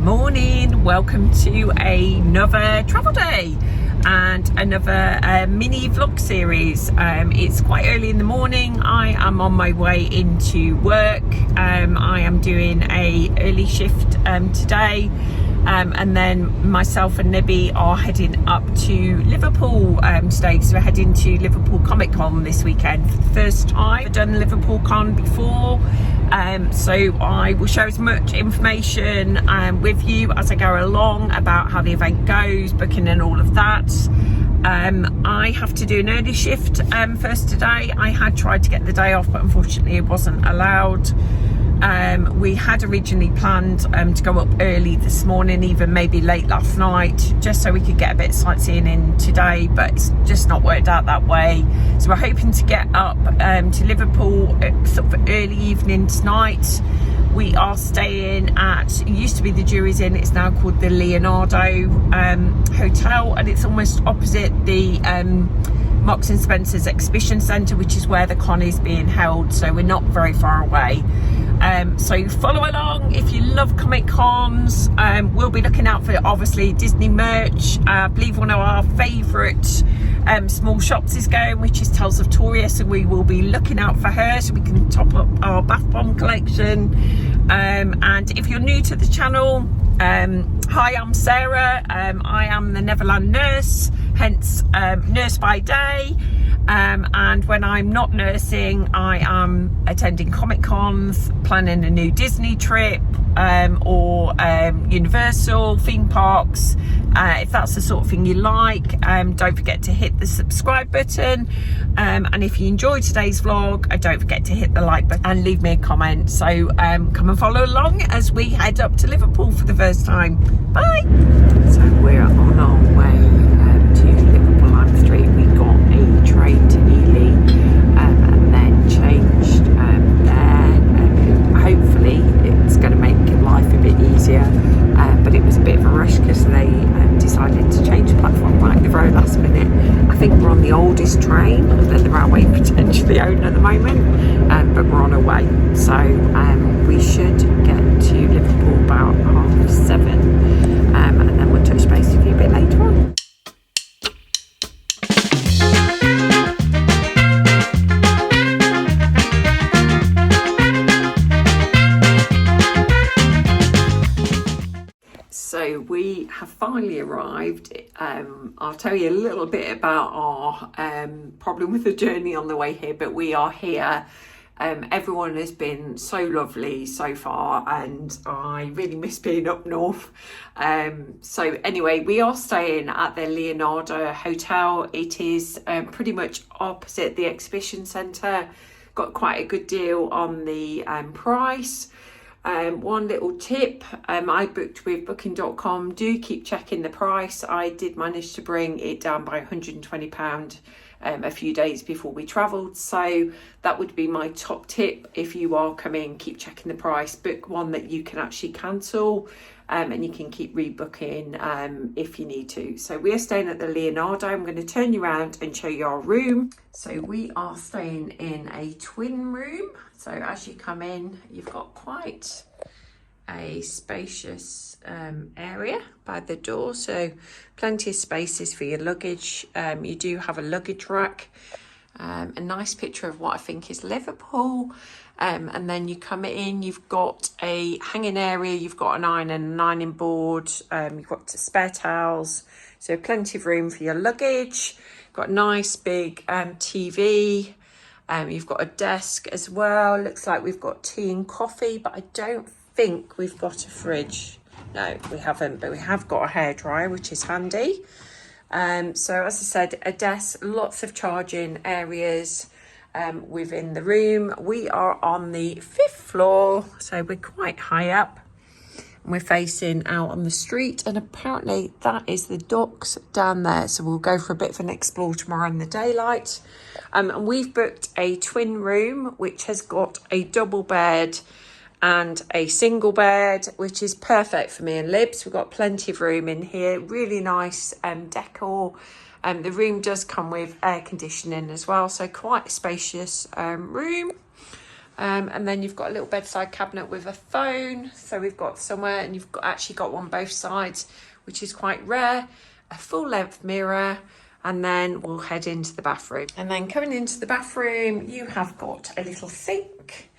Morning, welcome to another travel day and another mini vlog series. It's quite early in the morning. I am on my way into work. I am doing a early shift today, and then myself and Nibby are heading up to Liverpool today, because we're heading to Liverpool Comic this weekend for the first time. I've done Liverpool Con before, so I will share as much information with you as I go along about how the event goes, booking and all of that. I have to do an early shift first today. I had tried to get the day off, but unfortunately it wasn't allowed. We had originally planned to go up early this morning, even maybe late last night, just so we could get a bit of sightseeing in today, but it's just not worked out that way. So we're hoping to get up to Liverpool sort of early evening tonight. We are staying at, it used to be the Jury's Inn, it's now called the Leonardo Hotel, and it's almost opposite the Marks and Spencer's exhibition centre, which is where the con is being held, so we're not very far away. So follow along if you love Comic Cons. We'll be looking out for obviously Disney merch. I believe one of our favourite small shops is going, which is Tales of Toria, so we will be looking out for her so we can top up our bath bomb collection. And if you're new to the channel, hi, I'm Sarah. I am the Neverland nurse, hence nurse by day. And when I'm not nursing, I am attending Comic Cons, planning a new Disney trip, or Universal theme parks. If that's the sort of thing you like, don't forget to hit the subscribe button, and if you enjoyed today's vlog, don't forget to hit the like button and leave me a comment. So come and follow along as we head up to Liverpool for the first time. Bye. So we're on our way to Liverpool Line Street. We got a train to Ely and then changed there. Hopefully it's going to make life a bit easier, but it was a bit of a rush because they decided to change the platform right at the very last minute. I think we're on the oldest train that the railway potentially own at the moment, but we're on our way, so we should get to Liverpool about 7:30, and then we'll touch base with you a bit later on. So we have finally arrived. I'll tell you a little bit about our problem with the journey on the way here, but we are here. Everyone has been so lovely so far, and I really miss being up north. So anyway, we are staying at the Leonardo Hotel. It is pretty much opposite the exhibition centre. Got quite a good deal on the price. One little tip, I booked with booking.com. Do keep checking the price. I did manage to bring it down by £120 a few days before we travelled, so that would be my top tip. If you are coming, keep checking the price. Book one that you can actually cancel, and you can keep rebooking if you need to. So we are staying at the Leonardo. I'm going to turn you around and show you our room. So we are staying in a twin room. So as you come in, you've got quite a spacious area by the door, so plenty of spaces for your luggage. You do have a luggage rack, a nice picture of what I think is Liverpool, and then you come in, you've got a hanging area, you've got an iron and an ironing board, you've got spare towels, so plenty of room for your luggage. Got a nice big TV. You've got a desk as well. Looks like we've got tea and coffee, but I don't think we've got a fridge. No, we haven't, but we have got a hairdryer, which is handy. So as I said, a desk, lots of charging areas within the room. We are on the 5th floor, so we're quite high up. We're facing out on the street, and apparently that is the docks down there, so we'll go for a bit of an explore tomorrow in the daylight. And we've booked a twin room which has got a double bed and a single bed, which is perfect for me and Libs. We've got plenty of room in here, really nice decor. The room does come with air conditioning as well, so quite a spacious room. And then you've got a little bedside cabinet with a phone. So we've got somewhere, and you've actually got one both sides, which is quite rare. A full length mirror. And then we'll head into the bathroom. And then coming into the bathroom, you have got a little sink,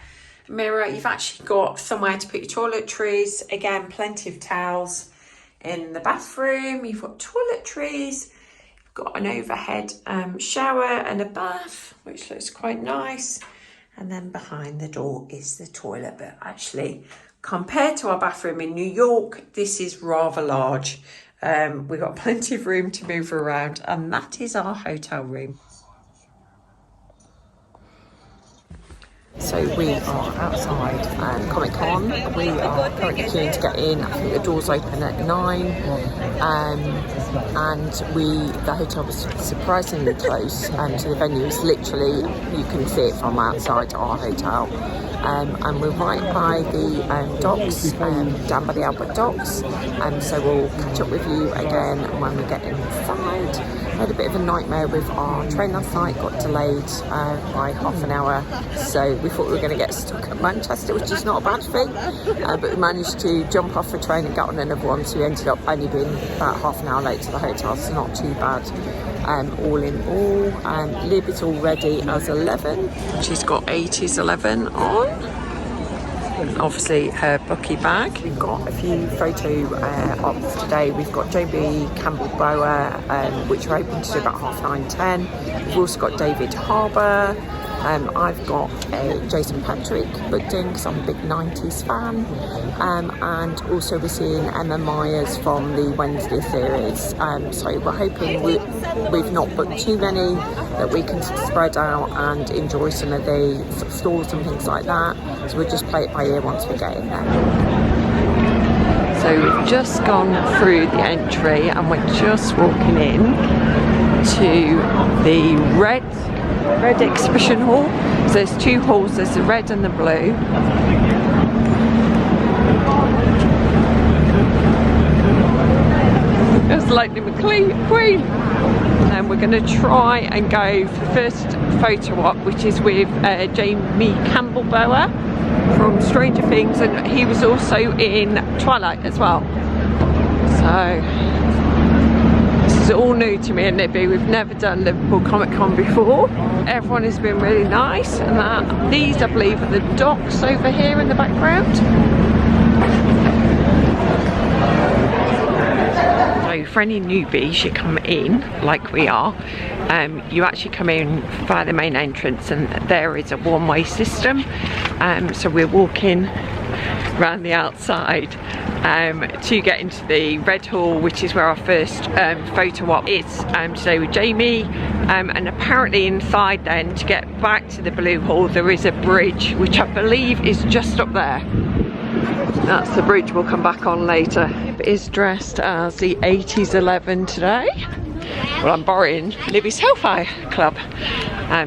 mirror. You've actually got somewhere to put your toiletries. Again, plenty of towels in the bathroom. You've got toiletries. You've got an overhead shower and a bath, which looks quite nice. And then behind the door is the toilet. But actually, compared to our bathroom in New York, this is rather large. We've got plenty of room to move around, and that is our hotel room. So we are outside Comic Con. We are currently queuing to get in. I think the doors open at 9, and the hotel was surprisingly close to the venue. It's literally, you can see it from outside our hotel. And we're right by the docks, down by the Albert docks, so we'll catch up with you again when we get inside. We had a bit of a nightmare with our train last night, got delayed by half an hour, so we thought we were going to get stuck at Manchester, which is not a bad thing, but we managed to jump off the train and get on another one, so we ended up only being about half an hour late to the hotel, so not too bad. All in all, Lib is all ready as 11. She's got 80s 11 on. Obviously her Bucky bag. We've got a few photo ops today. We've got Jamie Campbell Bower, which we're hoping to do about 9:30. We've also got David Harbour. I've got Jason Patrick booked in because I'm a big 90s fan, and also we're seeing Emma Myers from the Wednesday series, so we're hoping we've not booked too many, that we can spread out and enjoy some of the stalls and things like that, so we'll just play it by ear once we get in there. So we've just gone through the entry and we're just walking in to the red exhibition hall. So there's two halls, there's the red and the blue. There's Lightning McQueen. And we're going to try and go for the first photo op, which is with Jamie Campbell Bower from Stranger Things, and he was also in Twilight as well. So this is all new to me and Libby. We've never done Liverpool Comic Con before. Everyone has been really nice, and these I believe are the docks over here in the background. So for any newbies, you come in like we are, you actually come in via the main entrance, and there is a one-way system, so we're walking around the outside to get into the red hall, which is where our first photo op is today with Jamie, and apparently inside then to get back to the blue hall there is a bridge, which I believe is just up there. That's the bridge we'll come back on later. It is dressed as the 80s 11 today. Well, I'm borrowing Libby's Hellfire Club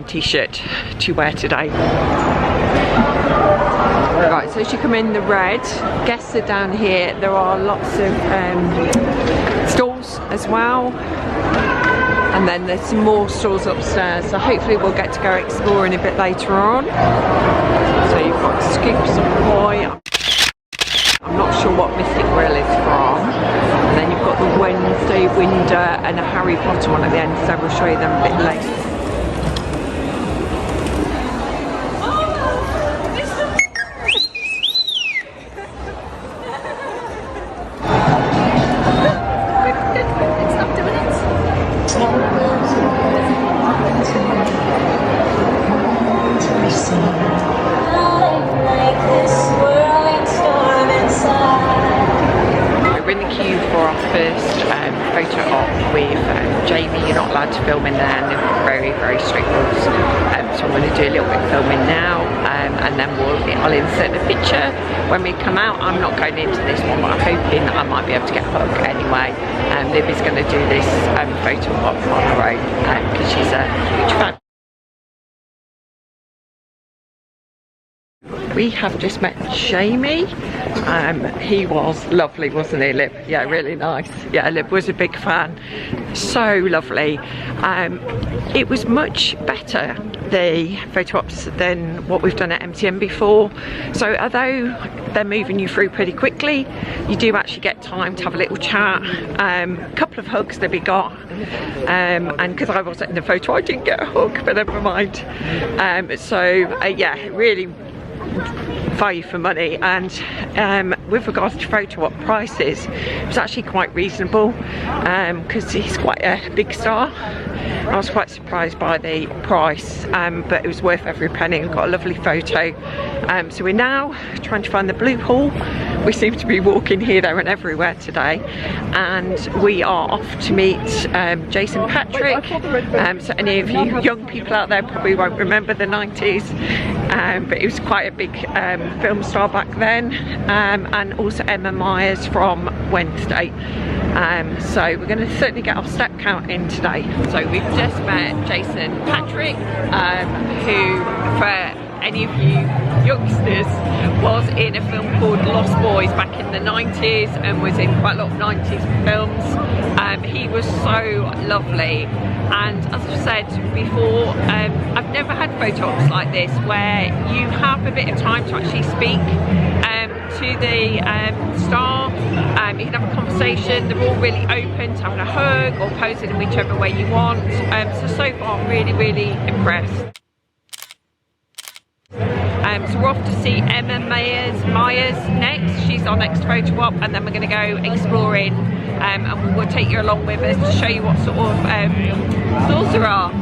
t-shirt to wear today. Right, so as you come in the red, guests are down here. There are lots of stalls as well. And then there's some more stalls upstairs. So hopefully we'll get to go exploring a bit later on. So you've got Scoops Ahoy. I'm not sure what Mystic Grill is from. And then you've got the Wednesday window and a Harry Potter one at the end, so we'll show you them a bit later. Photo op with Jamie. You're not allowed to film in there, and they're very, very strict rules. So I'm going to do a little bit of filming now, and then I'll insert the picture when we come out. I'm not going into this one, but I'm hoping I might be able to get a hug anyway. Libby's going to do this photo op on her own because she's a huge fan. We have just met Jamie. He was lovely, wasn't he, Liv? Yeah, really nice. Yeah, Liv was a big fan. So lovely. It was much better, the photo ops, than what we've done at MTM before. So although they're moving you through pretty quickly, you do actually get time to have a little chat. A couple of hugs that we got. And because I wasn't in the photo, I didn't get a hug, but never mind. Yeah, really value for money. And with regards to photo op prices, it was actually quite reasonable, because he's quite a big star. I was quite surprised by the price, but it was worth every penny and got a lovely photo. So we're now trying to find the blue hall. We seem to be walking here, there and everywhere today, and we are off to meet Jason Patrick. So any of you young people out there probably won't remember the 90s, but he was quite a big film star back then, and also Emma Myers from Wednesday. So we're going to certainly get our step count in today. So we've just met Jason Patrick, who, for any of you youngsters, was in a film called Lost Boys back in the 90s and was in quite a lot of 90s films. He was so lovely, and as I've said before, I've never had photo ops like this where you have a bit of time to actually speak to the star. You can have a conversation. They're all really open to having a hug or posing in whichever way you want. So far I'm really, really impressed. So we're off to see Emma Myers next. She's our next photo op, and then we're going to go exploring, and we'll take you along with us to show you what sort of stores there are.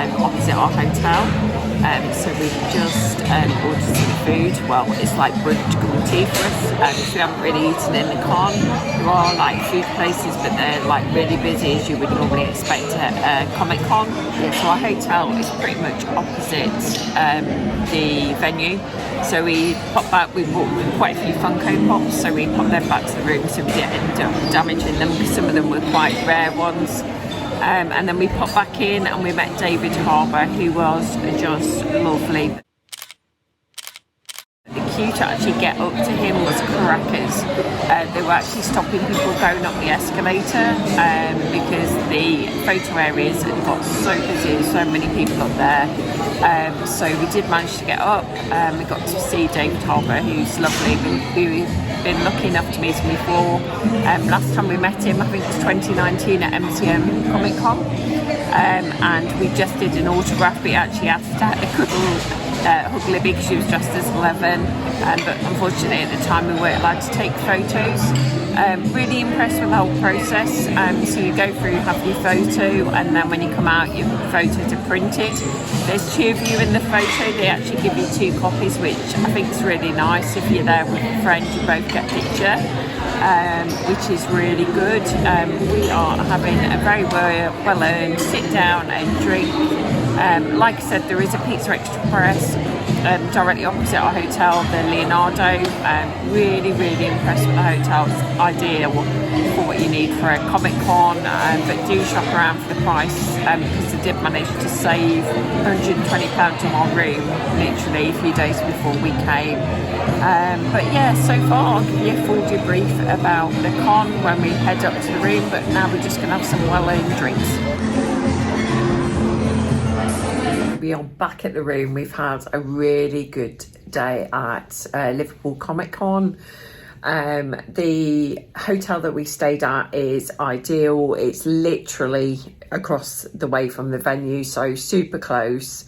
Opposite our hotel, so we've just ordered some food. Well, it's like brunch come tea for us, so we haven't really eaten in the con. There are like food places, but they're like really busy, as you would normally expect at a Comic Con. So our hotel is pretty much opposite the venue, so we popped back. We bought quite a few Funko Pops, so we popped them back to the room so we didn't end up damaging them, because some of them were quite rare ones. And then we popped back in and we met David Harbour, who was just lovely. The queue to actually get up to him was crackers. They were actually stopping people going up the escalator, because the photo areas had got so busy, so many people up there. So we did manage to get up. We got to see David Harbour, who's lovely. We've been lucky enough to meet him before. Last time we met him, I think it was 2019 at MTM Comic Con, and we just did an autograph. We actually asked her to hug Libby because she was dressed as 11, but unfortunately at the time we weren't allowed to take photos. Really impressed with the whole process. So you go through, have your photo, and then when you come out your photos are printed. There's two of you in the photo. They actually give you 2 copies, which I think is really nice. If you're there with a friend, you both get a picture, which is really good. We are having a very well-earned sit down and drink. Like I said, there is a Pizza Express directly opposite our hotel, the Leonardo. Really, really impressed with the hotel. It's ideal for what you need for a Comic Con, but do shop around for the price, because I did manage to save £120 on our room literally a few days before we came. But yeah, so far I'll give you a full debrief about the con when we head up to the room, but now we're just going to have some well-earned drinks. We are back at the room. We've had a really good day at Liverpool Comic Con. The hotel that we stayed at is ideal. It's literally across the way from the venue, so super close.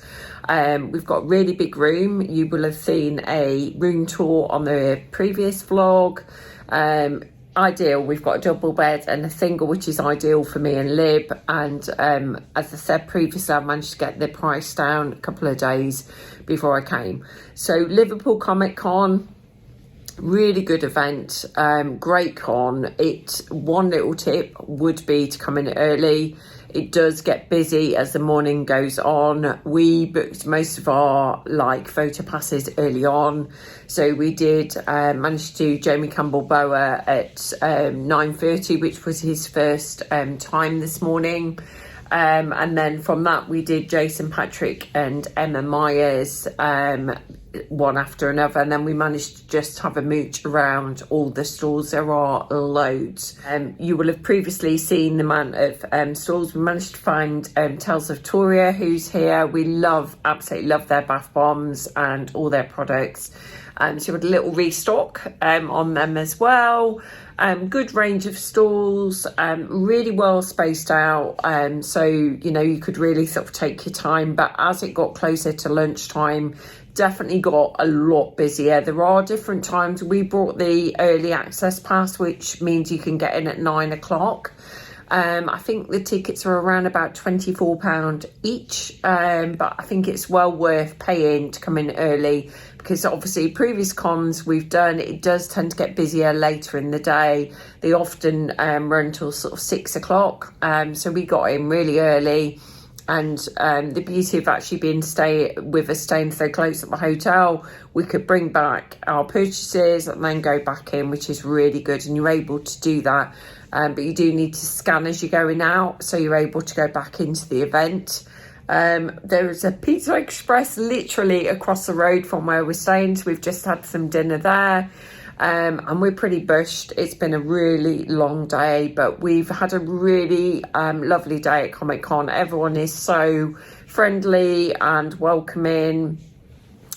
We've got a really big room. You will have seen a room tour on the previous vlog. Ideal. We've got a double bed and a single, which is ideal for me and Lib, and as I said previously, I managed to get the price down a couple of days before I came. So Liverpool Comic Con, really good event, great con. One little tip would be to come in early. It does get busy as the morning goes on. We booked most of our photo passes early on. So we did manage to do Jamie Campbell-Bower at 9:30, which was his first time this morning. And then from that, we did Jason Patrick and Emma Myers, one after another, and then we managed to just have a mooch around all the stalls. There are loads. You will have previously seen the amount of stalls. We managed to find Tales of Toria, who's here. We absolutely love their bath bombs and all their products. So we had a little restock on them as well. Good range of stalls, really well spaced out, so you could really sort of take your time. But as it got closer to lunchtime, definitely got a lot busier. There are different times. We brought the early access pass, which means you can get in at 9 o'clock. I think the tickets are around about £24 each, but I think it's well worth paying to come in early, because obviously previous cons we've done, it does tend to get busier later in the day. They often run till sort of 6 o'clock, so we got in really early. And the beauty of actually being staying so close at the hotel, we could bring back our purchases and then go back in, which is really good, and you're able to do that. But you do need to scan as you're going out, so you're able to go back into the event. There is a Pizza Express literally across the road from where we're staying, so we've just had some dinner there. And we're pretty bushed. It's been a really long day, but we've had a really lovely day at Comic Con. Everyone is so friendly and welcoming,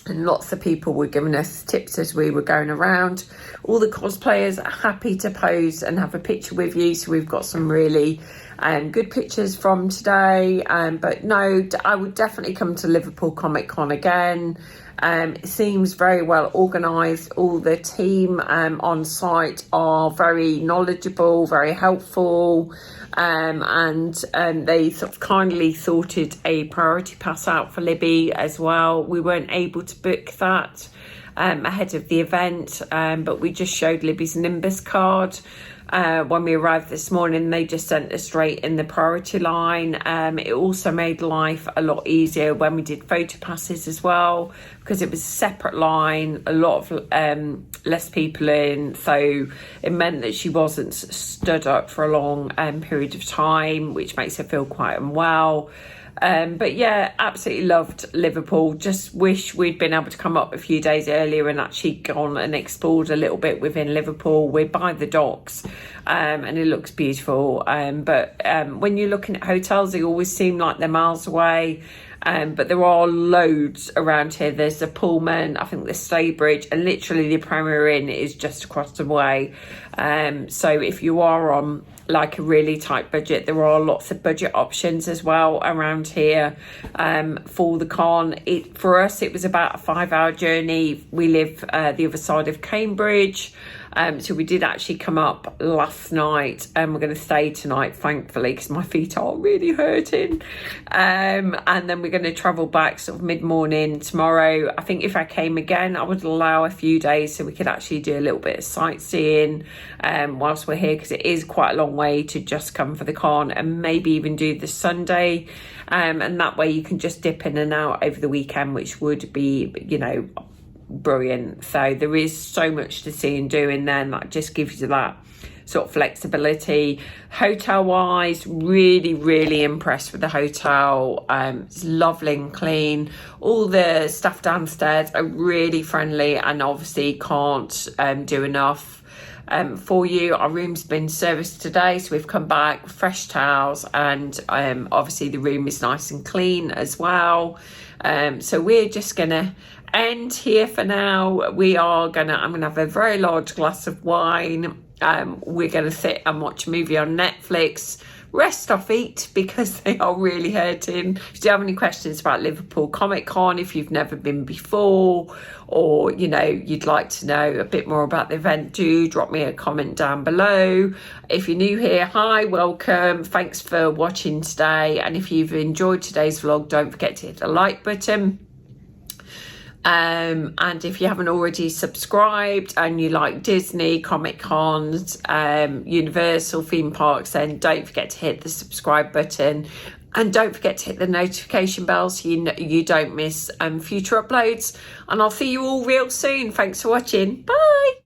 and lots of people were giving us tips as we were going around. All the cosplayers are happy to pose and have a picture with you, so we've got some really good pictures from today. But no, I would definitely come to Liverpool Comic Con again. It seems very well organised. All the team on site are very knowledgeable, very helpful, and they sort of kindly sorted a priority pass out for Libby as well. We weren't able to book that ahead of the event, but we just showed Libby's Nimbus card. When we arrived this morning, they just sent us straight in the priority line. It also made life a lot easier when we did photo passes as well, because it was a separate line, a lot of less people in, so it meant that she wasn't stood up for a long period of time, which makes her feel quite unwell. But yeah, absolutely loved Liverpool. Just wish we'd been able to come up a few days earlier and actually gone and explored a little bit within Liverpool. We're by the docks, and it looks beautiful. But when you're looking at hotels, they always seem like they're miles away. But there are loads around here. There's the Pullman, I think the Staybridge, and literally the Premier Inn is just across the way. So if you are on like a really tight budget, there are lots of budget options as well around here for the con. For us, it was about a 5-hour journey. We live the other side of Cambridge. So we did actually come up last night, and we're going to stay tonight, thankfully, because my feet are really hurting. And then we're going to travel back sort of mid-morning tomorrow. I think if I came again, I would allow a few days so we could actually do a little bit of sightseeing whilst we're here, because it is quite a long way to just come for the con, and maybe even do the Sunday. And that way you can just dip in and out over the weekend, which would be, you know, brilliant. So there is so much to see and do in there, and that just gives you that sort of flexibility. Hotel wise, really impressed with the hotel. It's lovely and clean. All the staff downstairs are really friendly, and obviously can't do enough for you. Our room's been serviced today, so we've come back, fresh towels, and obviously the room is nice and clean as well. So we're just gonna end here for now. I'm gonna have a very large glass of wine. We're gonna sit and watch a movie on Netflix, rest our feet because they are really hurting. If you have any questions about Liverpool Comic Con, if you've never been before, or you know, you'd like to know a bit more about the event, do drop me a comment down below. If you're new here, hi, welcome, thanks for watching today, and if you've enjoyed today's vlog, don't forget to hit the like button. And if you haven't already subscribed and you like Disney, Comic Cons, Universal theme parks, then don't forget to hit the subscribe button, and don't forget to hit the notification bell so you don't miss future uploads. And I'll see you all real soon. Thanks for watching. Bye.